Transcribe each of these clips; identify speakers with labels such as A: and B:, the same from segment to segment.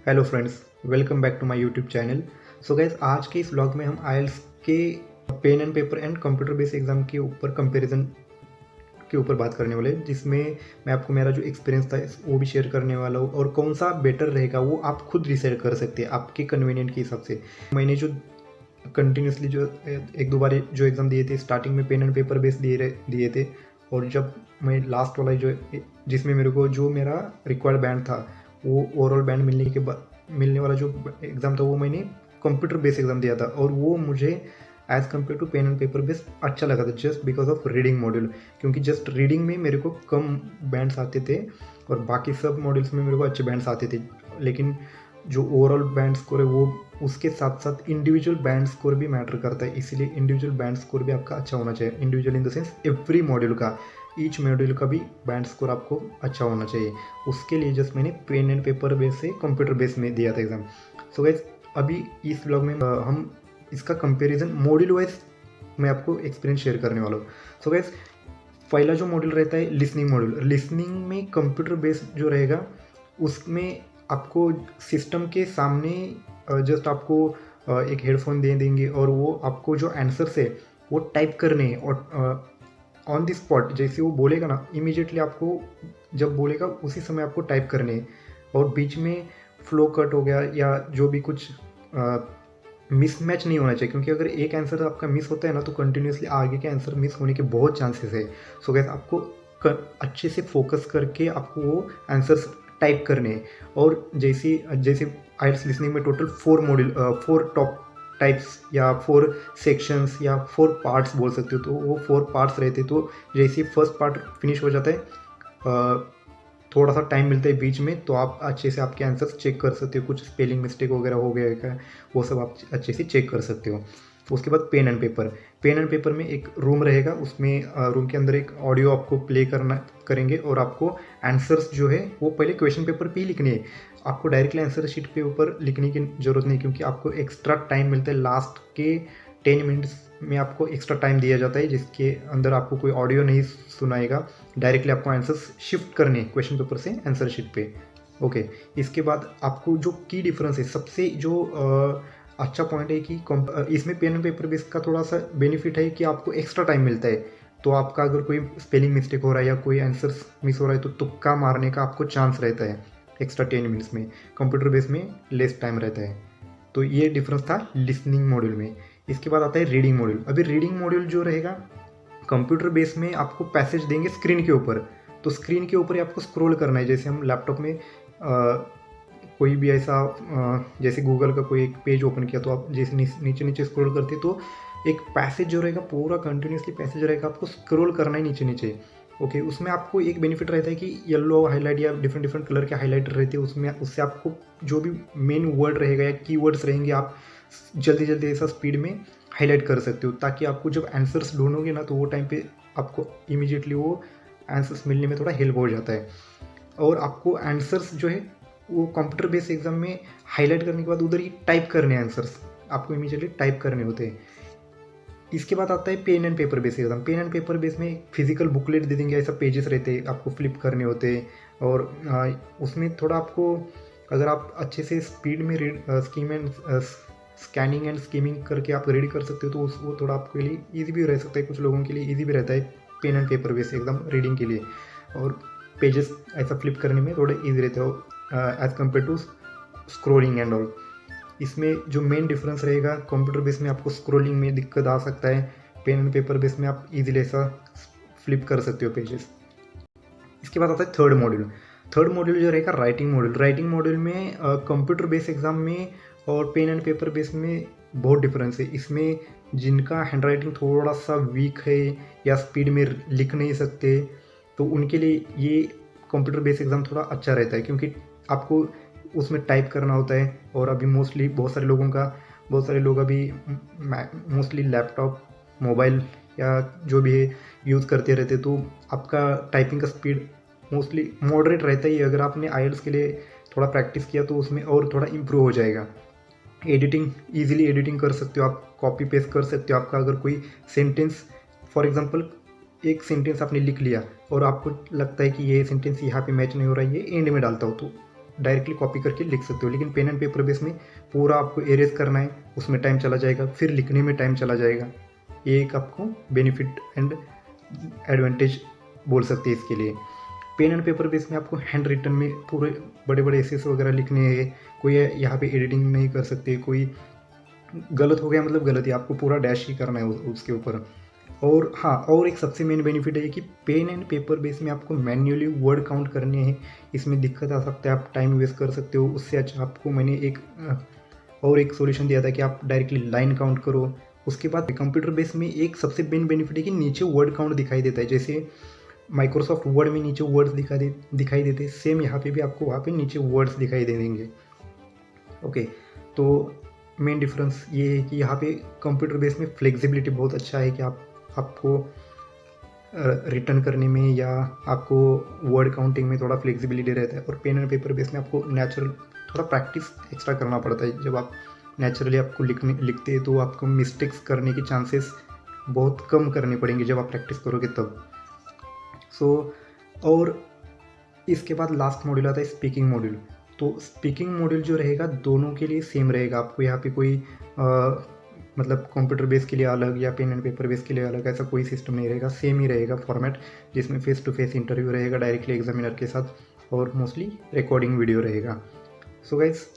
A: Hello friends, welcome back to my YouTube channel. So guys, आज के इस vlog में हम आईएलटीएस के pen and paper and computer based exam के ऊपर कंपैरिजन के ऊपर बात करने वाले हैं, जिसमें मैं आपको मेरा जो एक्सपीरियंस था वो भी शेयर करने वाला हूँ और कौन सा बेटर रहेगा वो आप खुद डिसाइड कर सकते हैं आपके कन्वीनियंट के हिसाब से। मैंने जो कंटिन्यूसली जो एक दो बार जो एग्ज़ाम दिए थे, स्टार्टिंग में पेन एंड पेपर बेस्ड दिए थे, और जब मैं लास्ट वाला जो जिसमें मेरे को जो मेरा रिक्वायर्ड बैंड था वो ओवरऑल बैंड मिलने के बाद मिलने वाला जो एग्ज़ाम था वो मैंने कंप्यूटर बेस्ड एग्ज़ाम दिया था, और वो मुझे as compare to pen and paper based अच्छा लगा था just because of reading module. क्योंकि जस्ट रीडिंग में मेरे को कम बैंड्स आते थे और बाकी सब मॉड्यूल्स में मेरे को अच्छे बैंड्स आते थे, लेकिन जो ओवरऑल बैंड स्कोर है वो उसके साथ साथ इंडिविजुअल बैंड स्कोर भी मैटर करता है। इसीलिए इंडिविजुअल बैंड स्कोर भी आपका अच्छा होना चाहिए। Individual in the sense every module का, ईच मॉड्यूल का भी बैंड स्कोर आपको अच्छा होना चाहिए। उसके लिए जस्ट मैंने पेन एंड पेपर बेस से कंप्यूटर बेस में दिया था एग्ज़ाम। सो गाइस, अभी इस ब्लॉग में हम इसका कंपेरिजन मॉड्यूल वाइज मैं आपको एक्सपीरियंस शेयर करने वाला हूँ। सो गाइस, पहला जो मॉड्यूल रहता है लिसनिंग मॉड्यूल। लिसनिंग में कंप्यूटर बेस्ड जो रहेगा उसमें आपको सिस्टम के सामने जस्ट आपको एक हेडफोन दे देंगे और वो आपको जो आंसर्स है वो टाइप करने हैं, और ऑन द स्पॉट जैसे वो बोलेगा ना, इमीडिएटली आपको जब बोलेगा उसी समय आपको टाइप करने हैं, और बीच में फ्लो कट हो गया या जो भी कुछ मिसमैच नहीं होना चाहिए। क्योंकि अगर एक आंसर आपका मिस होता है ना तो कंटिन्यूसली आगे के आंसर मिस होने के बहुत चांसेस है। सो गाइस, आपको अच्छे से फोकस करके आपको वो आंसर्स टाइप करने हैं। और जैसे आईएलटीएस लिसनिंग में टोटल 4 टॉप टाइप्स या 4 सेक्शंस या 4 पार्ट्स बोल सकते हो, तो वो 4 पार्ट्स रहते। तो जैसे फर्स्ट पार्ट फिनिश हो जाता है, थोड़ा सा टाइम मिलता है बीच में, तो आप अच्छे से आपके आंसर्स चेक कर सकते हो। कुछ स्पेलिंग मिस्टेक वगैरह हो गया है वो सब आप अच्छे से चेक कर सकते हो। तो उसके बाद पेन एंड पेपर में एक रूम रहेगा, उसमें रूम के अंदर एक ऑडियो आपको प्ले करेंगे, और आपको आंसर्स जो है वो पहले क्वेश्चन पेपर पे ही लिखने हैं। आपको डायरेक्टली आंसर शीट पे ऊपर लिखने की ज़रूरत नहीं, क्योंकि आपको एक्स्ट्रा टाइम मिलता है। लास्ट के 10 मिनट्स में आपको एक्स्ट्रा टाइम दिया जाता है, जिसके अंदर आपको कोई ऑडियो नहीं सुनाएगा। डायरेक्टली आपको आंसर्स शिफ्ट करने क्वेश्चन पेपर से आंसर शीट पे। ओके, इसके बाद आपको जो की डिफरेंस है, सबसे जो अच्छा पॉइंट है कि इसमें पेन एंड पेपर बेस का थोड़ा सा बेनिफिट है कि आपको एक्स्ट्रा टाइम मिलता है। तो आपका अगर कोई स्पेलिंग मिस्टेक हो रहा है या कोई आंसर्स मिस हो रहा है तो तुक्का मारने का आपको चांस रहता है एक्स्ट्रा 10 मिनट्स में। कंप्यूटर बेस में लेस टाइम रहता है। तो ये डिफरेंस था लिसनिंग मॉड्यूल में। इसके बाद आता है रीडिंग मॉड्यूल। अभी रीडिंग मॉड्यूल जो रहेगा, कंप्यूटर बेस में आपको पैसेज देंगे स्क्रीन के ऊपर, तो स्क्रीन के ऊपर ही आपको स्क्रॉल करना है। जैसे हम लैपटॉप में कोई भी ऐसा जैसे गूगल का कोई एक पेज ओपन किया तो आप जैसे नीचे नीचे स्क्रॉल करते तो एक पैसेज जो रहेगा पूरा कंटिन्यूसली पैसेज रहेगा, आपको स्क्रॉल करना है नीचे नीचे। ओके, उसमें आपको एक बेनिफिट रहता है कि येलो हाईलाइट या डिफरेंट डिफरेंट कलर के हाईलाइटर रहते हैं उसमें, उससे आपको जो भी मेन वर्ड रहेगा या कीवर्ड्स रहेंगे आप जल्दी जल्दी ऐसा स्पीड में हाईलाइट कर सकते हो, ताकि आपको जब आंसर्स ढूंढोगे ना तो वो टाइम पे आपको इमीडिएटली वो आंसर्स मिलने में थोड़ा हेल्प हो जाता है। और आपको आंसर्स जो है वो कंप्यूटर बेस्ड एग्जाम में हाईलाइट करने के बाद उधर ही टाइप करने आंसर्स आपको इमीडिएटली टाइप करने होते हैं। इसके बाद आता है pen and paper base exam. Pen and paper base में फिजिकल बुकलेट दे देंगे, ऐसा पेजेस रहते हैं आपको फ्लिप करने होते हैं, और उसमें थोड़ा आपको अगर आप अच्छे से स्पीड में स्कैनिंग एंड स्कीमिंग करके आप रीड कर सकते हो तो वो थोड़ा आपके लिए ईजी भी रह सकता है, कुछ लोगों के लिए ईजी भी रहता है pen and paper base exam reading के लिए, और पेजेस ऐसा फ्लिप करने में थोड़े ईजी रहते हो as compare to scrolling and all. इसमें जो मेन डिफरेंस रहेगा, कंप्यूटर बेस में आपको स्क्रोलिंग में दिक्कत आ सकता है, पेन एंड पेपर बेस में आप इजीली ऐसा फ्लिप कर सकते हो पेजेस। इसके बाद आता है थर्ड मॉड्यूल जो रहेगा राइटिंग मॉड्यूल में कंप्यूटर बेस एग्जाम में और पेन एंड पेपर बेस में बहुत डिफरेंस है। इसमें जिनका हैंड राइटिंग थोड़ा सा वीक है या स्पीड में लिख नहीं सकते, तो उनके लिए ये कंप्यूटर बेस एग्ज़ाम थोड़ा अच्छा रहता है, क्योंकि आपको उसमें टाइप करना होता है। और अभी मोस्टली बहुत सारे लोग अभी मोस्टली लैपटॉप, मोबाइल या जो भी है यूज़ करते रहते, तो आपका टाइपिंग का स्पीड मोस्टली मॉडरेट रहता ही है। अगर आपने आईएलटीएस के लिए थोड़ा प्रैक्टिस किया तो उसमें और थोड़ा इम्प्रूव हो जाएगा। ईजिली एडिटिंग कर सकते हो आप, कॉपी पेस्ट कर सकते हो। आपका अगर कोई सेंटेंस, फॉर एग्जांपल एक सेंटेंस आपने लिख लिया और आपको लगता है कि ये सेंटेंस यहाँ पे मैच नहीं हो रहा है, ये एंड में डालता हो, तो डायरेक्टली कॉपी करके लिख सकते हो। लेकिन पेन एंड पेपर बेस में पूरा आपको एरेज करना है, उसमें टाइम चला जाएगा, फिर लिखने में टाइम चला जाएगा। ये एक आपको बेनिफिट एंड एडवांटेज बोल सकते हैं इसके लिए। पेन एंड पेपर बेस में आपको हैंड रिटन में पूरे बड़े बड़े एसेस वगैरह लिखने हैं, कोई यहाँ पे एडिटिंग नहीं कर सकते, कोई गलत हो गया मतलब गलत ही, आपको पूरा डैश ही करना है उसके ऊपर। और हाँ, और एक सबसे मेन बेनिफिट है कि पेन एंड पेपर बेस में आपको मैन्युअली वर्ड काउंट करने हैं, इसमें दिक्कत आ सकता है, आप टाइम वेस्ट कर सकते हो। उससे अच्छा आपको मैंने एक सॉल्यूशन दिया था कि आप डायरेक्टली लाइन काउंट करो। उसके बाद कंप्यूटर बेस में एक सबसे मेन बेनिफिट है कि नीचे वर्ड काउंट दिखाई देता है, जैसे माइक्रोसॉफ्ट वर्ड में नीचे वर्ड्स दिखाई देते हैं, सेम यहाँ पे भी आपको वहाँ पे नीचे वर्ड्स दिखाई दे देंगे। ओके, तो मेन डिफरेंस ये है कि यहाँ पे कंप्यूटर बेस में फ्लेक्सिबिलिटी बहुत अच्छा है कि आपको रिटर्न करने में या आपको वर्ड काउंटिंग में थोड़ा फ्लेक्सिबिलिटी रहता है। और पेन एंड पेपर बेस में आपको नेचुरल थोड़ा प्रैक्टिस एक्स्ट्रा करना पड़ता है। जब आप नेचुरली आपको लिखते हैं तो आपको मिस्टेक्स करने के चांसेस बहुत कम करने पड़ेंगे जब आप प्रैक्टिस करोगे तब। और इसके बाद लास्ट मॉड्यूल आता है स्पीकिंग मॉड्यूल। तो स्पीकिंग मॉड्यूल जो रहेगा दोनों के लिए सेम रहेगा, आपको यहाँ पे कोई मतलब कंप्यूटर बेस के लिए अलग या पेन एंड पेपर बेस के लिए अलग ऐसा कोई सिस्टम नहीं रहेगा, सेम ही रहेगा फॉर्मेट, जिसमें फेस टू फेस इंटरव्यू रहेगा डायरेक्टली एग्जामिनर के साथ और मोस्टली रिकॉर्डिंग वीडियो रहेगा। सो गाइस,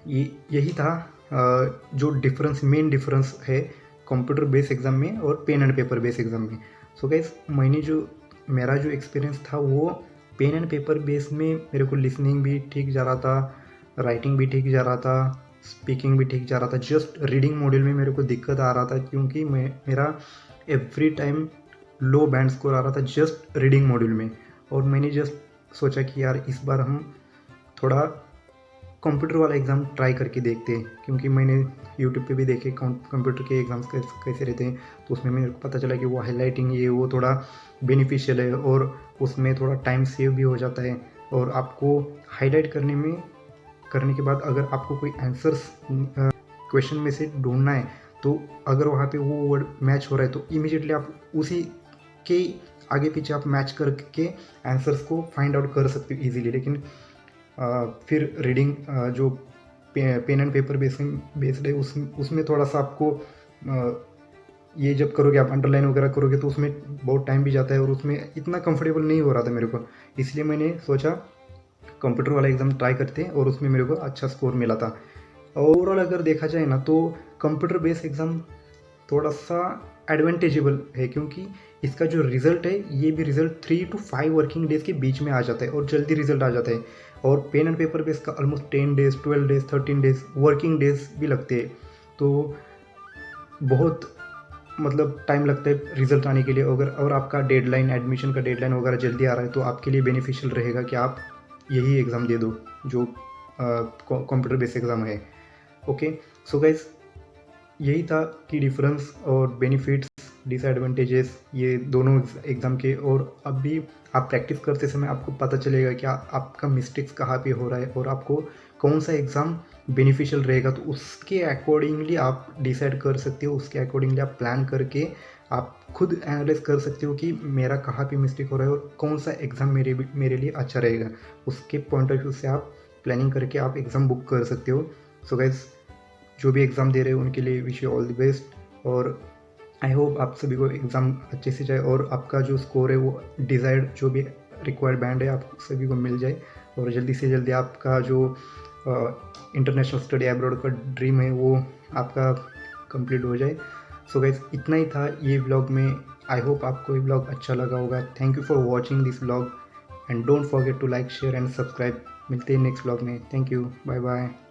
A: यही था जो मेन डिफरेंस है कंप्यूटर बेस एग्ज़ाम में और pen and paper base exam में। सो गाइस, मेरा जो एक्सपीरियंस था वो पेन एंड पेपर बेस में मेरे को लिसनिंग भी ठीक जा रहा था, राइटिंग भी ठीक जा रहा था, स्पीकिंग भी ठीक जा रहा था। जस्ट रीडिंग मॉड्यूल में मेरे को दिक्कत आ रहा था क्योंकि मेरा every time low band score आ रहा था जस्ट रीडिंग मॉड्यूल में। और मैंने जस्ट सोचा कि यार इस बार हम थोड़ा कंप्यूटर वाला एग्ज़ाम ट्राई करके देखते हैं, क्योंकि मैंने यूट्यूब पे भी देखे कंप्यूटर के एग्ज़ाम्स कैसे रहते हैं, तो उसमें मेरे को पता चला कि वो हाईलाइटिंग ये वो थोड़ा बेनिफिशियल है और उसमें थोड़ा टाइम सेव भी हो जाता है। और आपको हाईलाइट करने के बाद अगर आपको कोई आंसर्स क्वेश्चन में से ढूंढना है, तो अगर वहाँ पे वो वर्ड मैच हो रहा है तो इमीडिएटली आप उसी के आगे पीछे आप मैच करके आंसर्स को फाइंड आउट कर सकते हो ईजीली। लेकिन फिर रीडिंग जो पेन एंड पेपर बेस्ड है उसमें थोड़ा सा आपको ये जब करोगे आप अंडरलाइन वगैरह करोगे तो उसमें बहुत टाइम भी जाता है और उसमें इतना कंफर्टेबल नहीं हो रहा था मेरे को। इसलिए मैंने सोचा कंप्यूटर वाला एग्ज़ाम ट्राई करते हैं और उसमें मेरे को अच्छा स्कोर मिला था। ओवरऑल अगर देखा जाए ना तो कंप्यूटर बेस्ड एग्ज़ाम थोड़ा सा एडवांटेजेबल है, क्योंकि इसका जो रिज़ल्ट है ये भी रिज़ल्ट 3 to 5 वर्किंग डेज़ के बीच में आ जाता है और जल्दी रिज़ल्ट आ जाता है। और पेन एंड पेपर बेस का almost 10 days 12 days 13 days working days भी लगते हैं, तो बहुत मतलब टाइम लगता है रिज़ल्ट आने के लिए। और आपका डेडलाइन एडमिशन का डेडलाइन वगैरह जल्दी आ रहा है तो आपके लिए बेनिफिशियल रहेगा कि आप यही एग्ज़ाम दे दो जो कंप्यूटर बेस्ड एग्ज़ाम है। ओके, सो गाइस, यही था कि डिफरेंस और बेनिफिट्स डिसएडवांटेजेस ये दोनों एग्ज़ाम के। और अब भी आप प्रैक्टिस करते समय आपको पता चलेगा कि आपका मिस्टेक्स कहाँ पे हो रहा है और आपको कौन सा एग्ज़ाम बेनिफिशियल रहेगा, तो उसके अकॉर्डिंगली आप डिसाइड कर सकते हो, उसके अकॉर्डिंगली आप प्लान करके आप खुद एनालाइज कर सकते हो कि मेरा कहाँ पे मिस्टेक हो रहा है और कौन सा एग्ज़ाम मेरे लिए अच्छा रहेगा। उसके पॉइंट ऑफ व्यू से आप प्लानिंग करके आप एग्ज़ाम बुक कर सकते हो। सो गाइस, जो भी एग्ज़ाम दे रहे हो उनके लिए wish you all the best और आई होप आप सभी को एग्ज़ाम अच्छे से जाए और आपका जो स्कोर है वो डिज़ायर्ड जो भी रिक्वायर्ड बैंड है आप सभी को मिल जाए और जल्दी से जल्दी आपका जो इंटरनेशनल स्टडी अब्रॉड का ड्रीम है वो आपका कंप्लीट हो जाए। सो गाइस, इतना ही था ये व्लॉग में। आई होप आपको ये व्लॉग अच्छा लगा होगा। Thank you for watching this vlog and don't forget to like share and subscribe. मिलते हैं नेक्स्ट व्लॉग में। Thank you, bye bye.